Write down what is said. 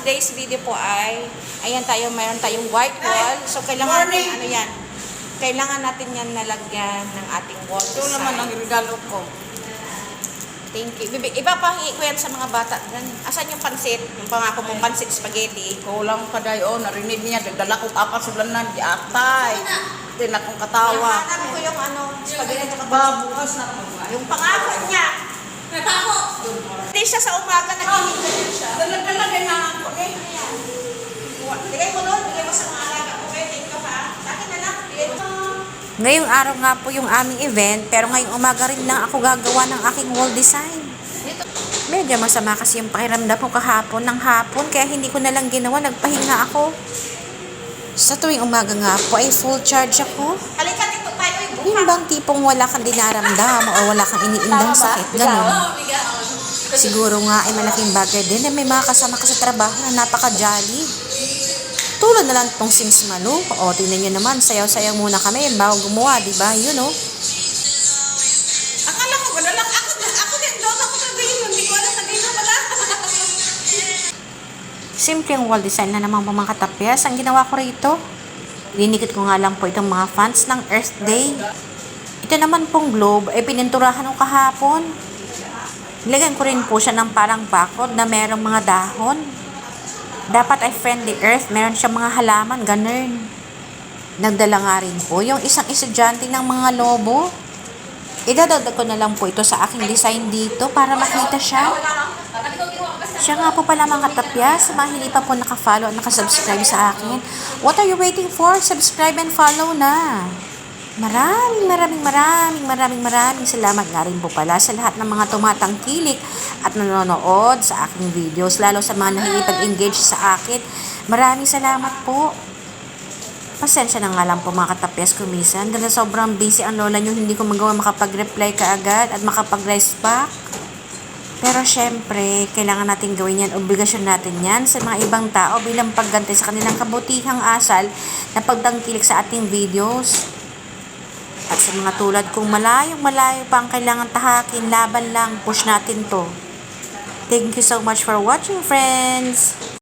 today's video po ay, ayan tayo, mayroon tayong white wall. So, kailangan natin, ano yan, kailangan natin yan nalagyan ng ating wall design. Ito naman ang regalo ko. Thank you. Ipapahingi ko yan sa mga bata. Asan yung pansit? Yung pangako mong pansit spaghetti. Kulang pa dayo, narinig niya, nagdala ko kapasulanan, di atay. Tinak kong katawa. Hanap ko yung ano, spaghetti at Bukas na po. yung pangako niya. May pako! Hindi siya sa umaga, naginig ganyan siya. Dalag-dalagay na ako eh. Bigay mo doon, bigay mo sa mga alaga ko. Okay, thank you ha. Sa akin na lang, bigay mo. Ngayong araw nga po yung aming event, pero ngayong umaga rin lang ako gagawa ng aking wall design. Medyo masama kasi yung pakiramdam ko kahapon ng hapon, kaya hindi ko na lang ginawa, nagpahinga ako. Sa tuwing umaga nga po ay full charge ako. Halika dito tayo, Yung bang tipong wala kang dinaramdam o wala kang iniindang sakit, ganun. Siguro nga ay malaking bagay din na may mga kasama ka sa trabaho na napaka-jolly. Tulad na lang itong Sims Manu. O, tingnan nyo naman, sayaw-sayaw muna kami bago gumawa, di ba? Yun, o. Akala ko, wala lang. Ako din, doon ako sabihin. Hindi ko alam na dito wala. Simpleng wall design na naman po mga katapyas. Ang ginawa ko rito, linikit ko nga lang po itong mga fonts ng Earth Day. Ito naman pong globe ay pininturahan ko kahapon. Nilagyan ko rin po siya ng parang background na merong mga dahon. Dapat ay friendly earth, meron siyang mga halaman, ganun. Nagdala nga rin po yung isang estudyante ng mga lobo. Idadagdag ko na lang po ito sa aking design dito para makita siya. Siya nga po pala mga katapyas, sa mga hindi pa po nakafollow at nakasubscribe sa akin. What are you waiting for? Subscribe and follow na. Maraming salamat nga rin po pala sa lahat ng mga tumatangkilik at nanonood sa aking videos, lalo sa mga nakikipag-engage sa akin. Maraming salamat po. Pasensya na nga lang po mga katapyas kumisan. Dahil sobrang busy ang lola nyo, hindi ko magawa makapag-reply kaagad at makapag-rise back. Pero syempre, kailangan natin gawin yan. Obligasyon natin yan sa mga ibang tao bilang pagganti sa kanilang kabutihang asal na pagtangkilik sa ating videos. At sa mga tulad kung malayo pa ang kailangan tahakin, laban lang, push natin to. Thank you so much for watching, friends!